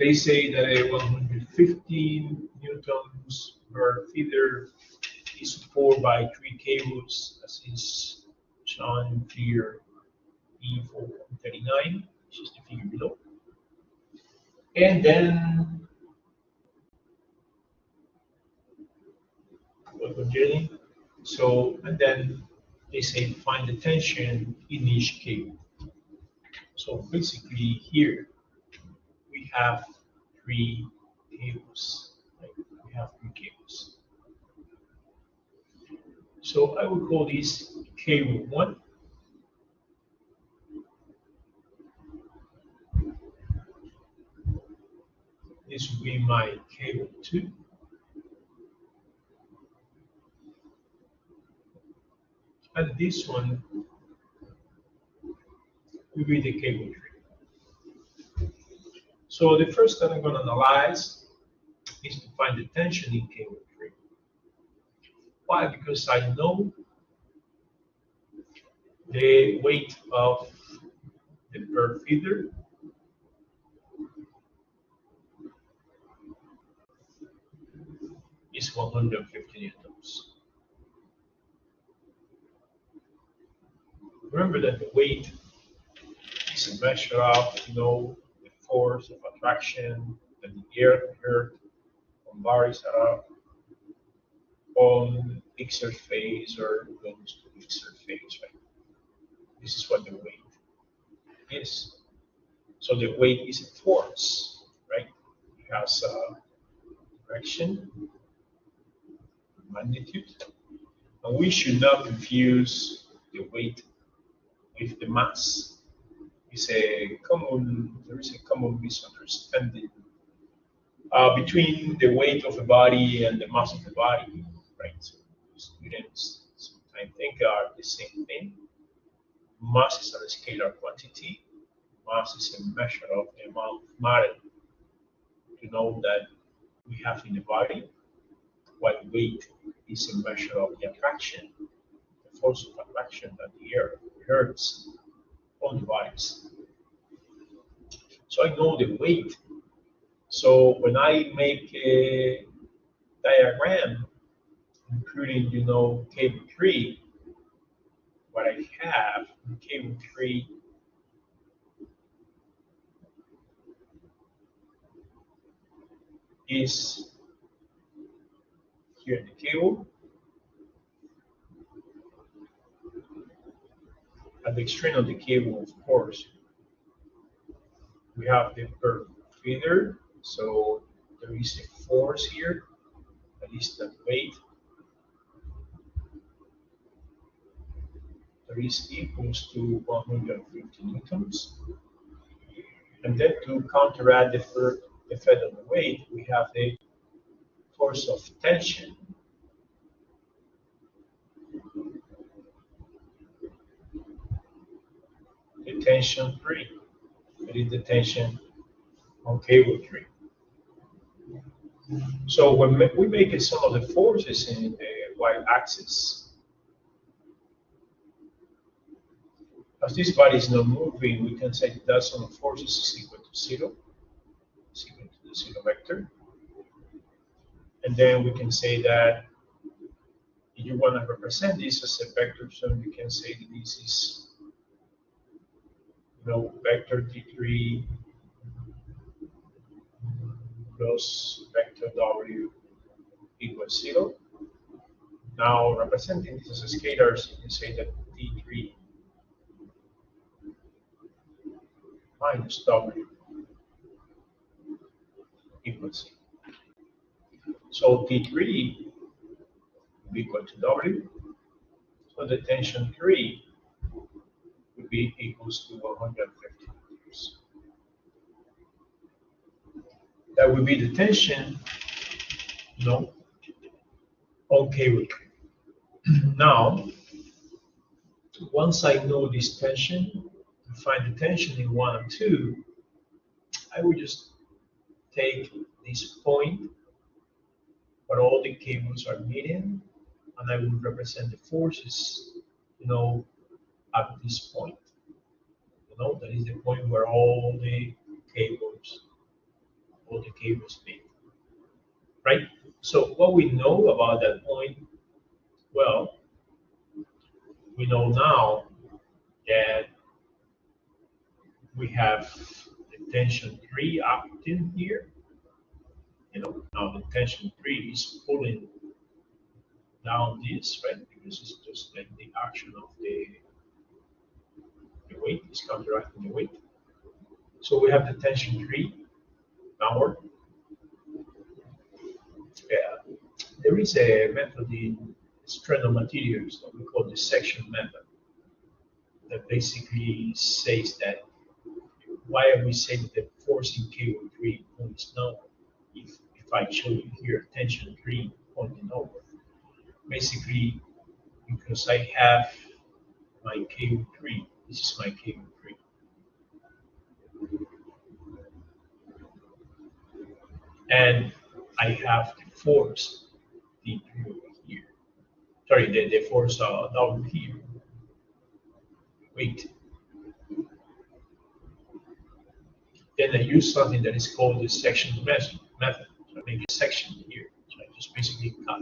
They say that a 115 newtons per feeder is supported by three cables, as is shown in figure E439, which is the figure below. And then, so, and then they say find the tension in each cable. So basically here we have three cables. Right? We have three cables. So I would call this cable 1. This will be my cable 2. And this one will be the cable 3. So the first that I'm going to analyze is to find the tension in cable 3. Why? Because I know the weight of the per feeder is 150 newtons. Remember that the weight is a measure of, the force of attraction that the earth on bodies that are on its surface or close to its surface, right? This is what the weight is. So the weight is a force, right? It has a direction, magnitude, and we should not confuse the weight with the mass. There is a common misunderstanding between the weight of a body and the mass of the body, right? So students sometimes think they are the same thing. Mass is a scalar quantity. Mass is a measure of the amount of matter that we have in the body, while weight is a measure of the attraction, the force of attraction that the earth exerts on the bodies. So I know the weight. So when I make a diagram, including, cable 3, what I have in cable 3 is here in the cable. At the extreme of the cable, of course, we have the per feeder. So there is a force here, that is the weight. There is equals to 150 newtons. And then to counteract the effect of the weight, we have the force of tension. The tension 3. That is the tension on cable 3. So when we make a sum of the forces in the y-axis, as this body is not moving, we can say that sum of forces is equal to 0. It's equal to the 0 vector. And then we can say that if you want to represent this as a vector, so you can say that this is vector t3 plus vector w equals 0. Now representing this as scalars, you can say that t3 minus w equals 0. So T3 will be equal to W. So the tension 3 would be equals to 150 meters. That would be the tension, on cable 3. Now, once I know this tension, to find the tension in 1 and 2, I would just take this point where all the cables are meeting, and I would represent the forces, at this point. That is the point where all the cables what the cable is made, right? So what we know about that point, well, we know now that we have the tension 3 acting here. Now the tension 3 is pulling down this, right? Because it's just like the action of the weight is counteracting the weight. So we have the tension 3 downward. Yeah. There is a method in strand materials that we call the section method that basically says that why are we saying that the force in cable 3 points downward if I show you here tension 3 pointing over. Basically, because I have my cable 3, this is my cable 3. And I have the force D3 over here. Sorry, the force down here. Wait. Then I use something that is called the section method. So I make a section here. So I just basically cut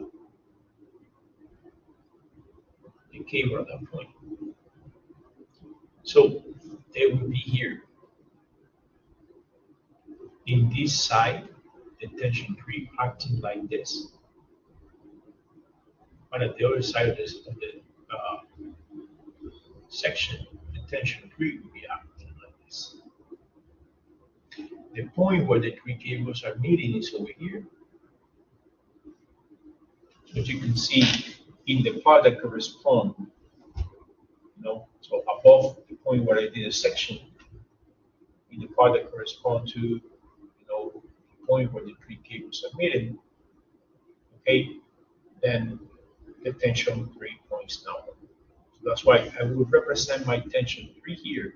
the cable at that point. So they will be here. In this side, the tension 3 acting like this. But at the other side of the section, the tension 3 will be acting like this. The point where the 3 cables are meeting is over here. So as you can see, in the part that corresponds, so above the point where I did a section, in the part that corresponds to, the point where the 3 cables are meeting, okay, then the tension 3 points downward. So that's why I would represent my tension 3 here,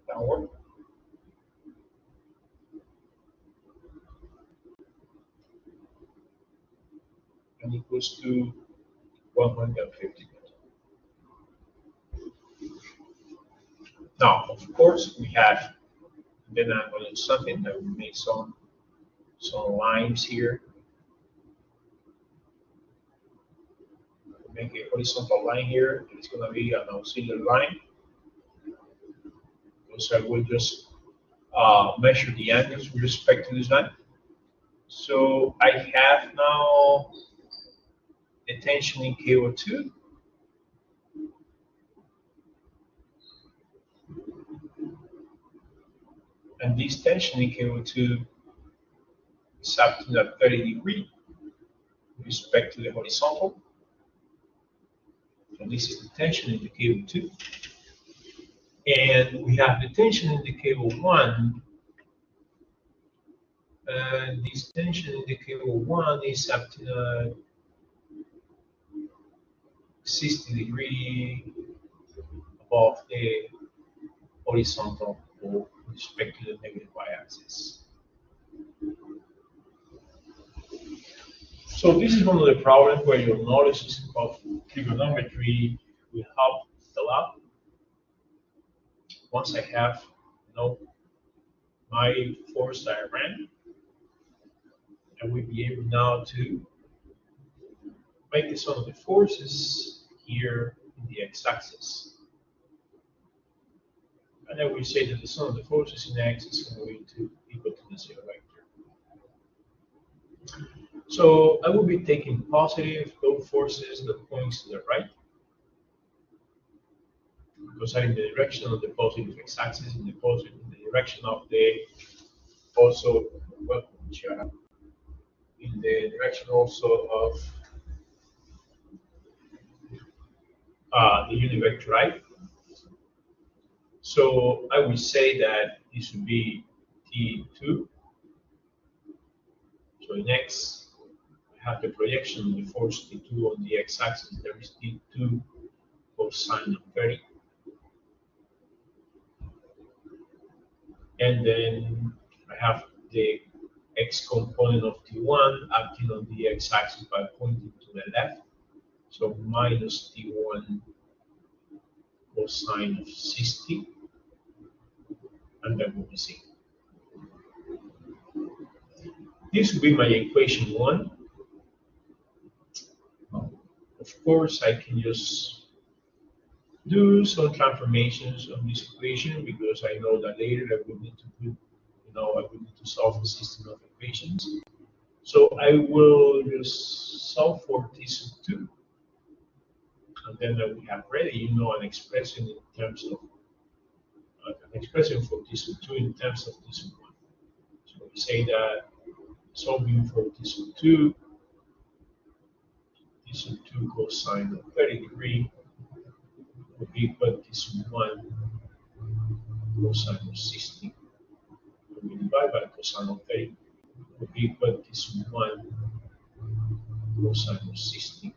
downward. And equals to 150. Now, of course, we have, then I'm going to do something that we made some lines here. Make a horizontal line here. It's going to be an auxiliary line. So I will just measure the angles with respect to this line. So I have now the tension in KO2. And this tension in KO2 is acting at 30 degrees with respect to the horizontal. So this is the tension in the cable 2. And we have the tension in the cable 1. This tension in the cable 1 is acting at 60 degrees above the horizontal with respect to the negative y-axis. So this is one of the problems where your knowledge of trigonometry will help a lot. Once I have, my force diagram, I will be able now to make the sum of the forces here in the x-axis. And I will say that the sum of the forces in x is going to equal to the 0 vector. So I will be taking positive load forces that points to the right, because I'm in the direction of the positive x-axis, in the direction of the also, well, in the direction also of the unit vector, right? So I will say that this would be T2. So in x, I have the projection of the force T2 on the x-axis. There is T2 cosine of 30. And then I have the x component of T1 acting on the x-axis by pointing to the left. So minus T1 cosine of 60. And that will be 0. This would be my equation 1. Of course, I can just do some transformations on this equation because I know that later I will need to put, I will need to solve a system of equations. So I will just solve for T sub 2. And then we have ready, an expression in terms of an expression for T sub 2 in terms of T sub 1. So we say that solving for T sub 2, T sub 2 cosine of 30 degrees would be equal to T sub 1 cosine of 60. And we divide by cosine of 30 would be equal to T sub 1 cosine of 60.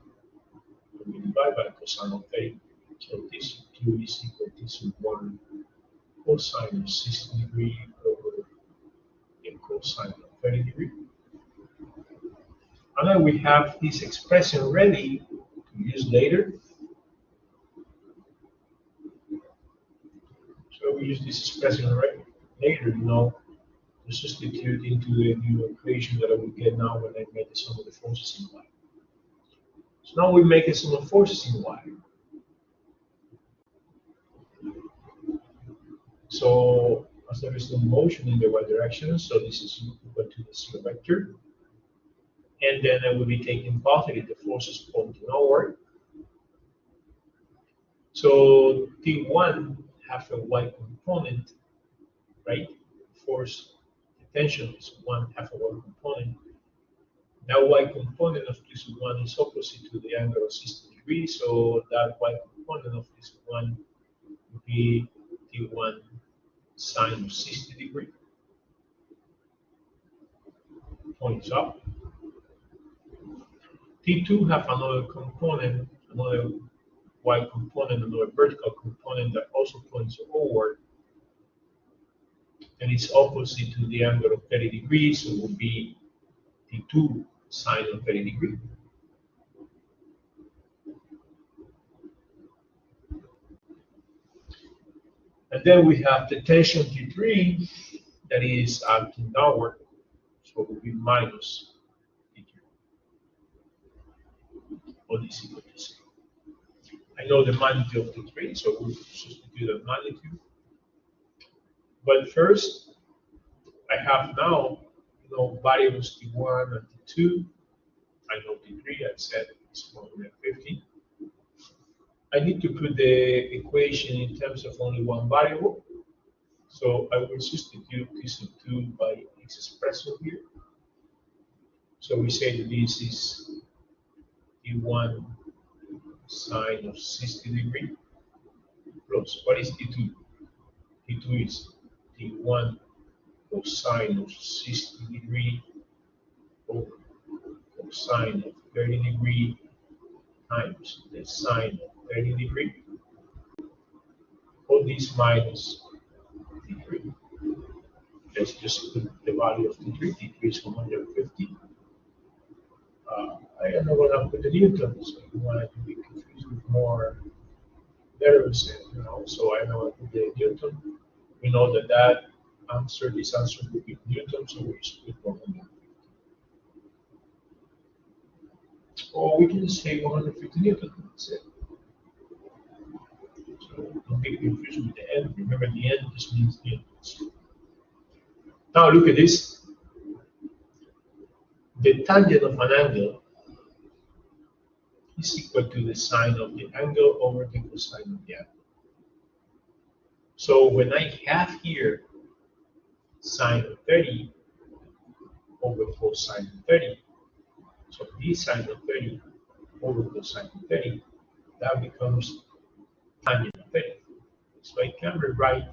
And we divide by cosine of 30. So T sub 2 is equal to T sub 1 cosine of 60 degrees over the cosine of 30 degrees. And then we have this expression ready to use later. So we use this expression later, to substitute into the new equation that I will get now when I make the sum of the forces in Y. So now we make a sum of forces in Y. So as there is no motion in the Y direction, so this is equal to the 0 vector. And then I will be taking positive the forces pointing outward. So T1 have a Y component, right? Force, the tension is 1/2 a Y component. That Y component of this 1 is opposite to the angle of 60 degrees, so that Y component of this 1 would be T1 sine of 60 degrees. Points up. T2 have another component, another Y component, another vertical component that also points upward, and it's opposite to the angle of 30 degrees, so it will be T2 sine of 30 degrees. And then we have the tension T3 that is acting downward, so it will be minus T3. All this equal to 0. I know the magnitude of T3, so we'll substitute the magnitude. But first, I have now, variables T1 and T2. I know T3, I said it's 150. I need to put the equation in terms of only one variable. So I will substitute T sub 2 by this expression here. So we say that this is T1 sine of 60 degrees plus, what is T2? T2 is T1 cosine of 60 degrees over cosine of 30 degrees times the sine of 30 degrees. All this minus T3. Let's just put the value of T3. T3 is 150. I am not going to put the newtons. So you want to be confused with more letters, so I know I put the newton. We know that this answer will be Newton, so we just put 150. Or we can just say 150 Newton. That's it. So don't get confused with the n. Remember, the n just means newtons. Now look at this. The tangent of an angle is equal to the sine of the angle over the cosine of the angle. So when I have here sine of 30 over cosine of 30, so this sine of 30 over cosine of 30, that becomes tangent of 30. So I can rewrite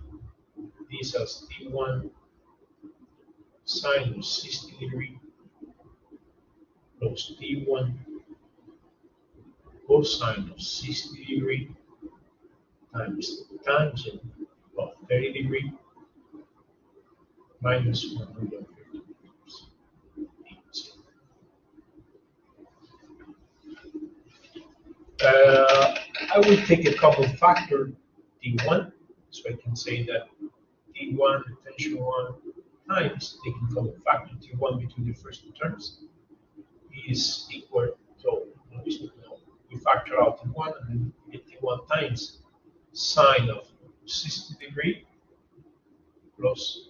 this as T1 sine of 60 degrees plus T1 cosine of 60 degrees times tangent of 30 degrees minus 150 degrees. I will take a common factor T1, so I can say that T1, the tension 1, times, taking common factor T1 between the first two terms, is equal. So we factor out T1 and then we get T1 times sine of 60 degree plus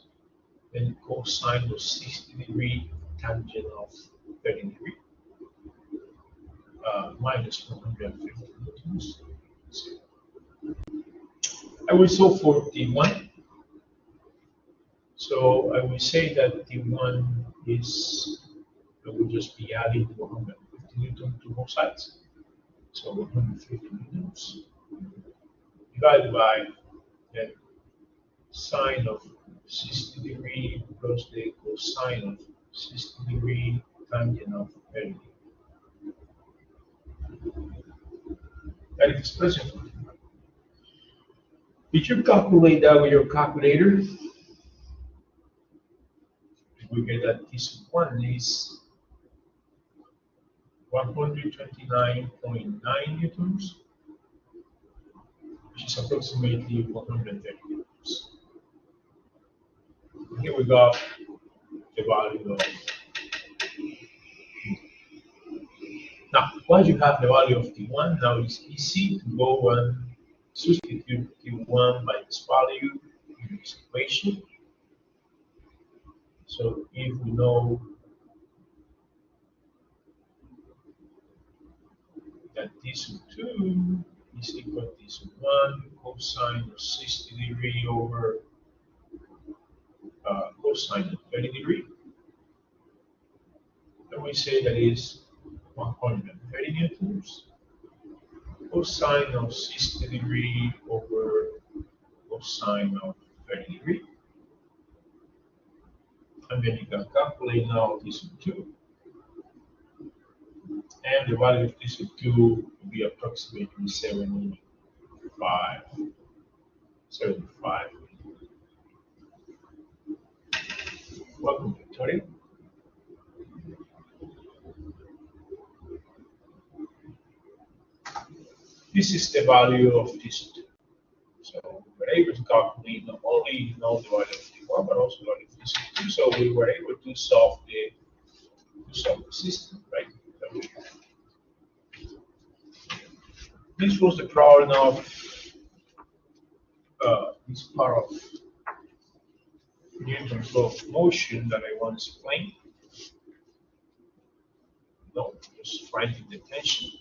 then cosine of 60 degree tangent of 30 degree minus 150 newtons. I will solve for T1. So I will say that T1 is, I will just be adding 150 newtons to both sides. So 150 newtons divided by the sine of 60 degree plus the cosine of 60 degree tangent of 30 degree. That is expression. Did you calculate that with your calculator? We get that this one is 129.9 newtons, which is approximately 130 newtons. Here we got the value of. Now, once you have the value of T1, now it's easy to go and substitute T1 by this value in this equation. So if we know that T2 is equal to T1 cosine of 60 degree over cosine of 30 degree, then we say that is 130 newtons cosine of 60 degree over cosine of 30 degree. And then you can calculate now T2. And the value of T2 will be approximately 75. Welcome, Victoria. This is the value of T2. So we were able to calculate not only the value of T1, but also the value of T2. So we were able to solve the system, right? This was the problem of this part of Newton's law of motion that I want to explain. No, just finding the tension.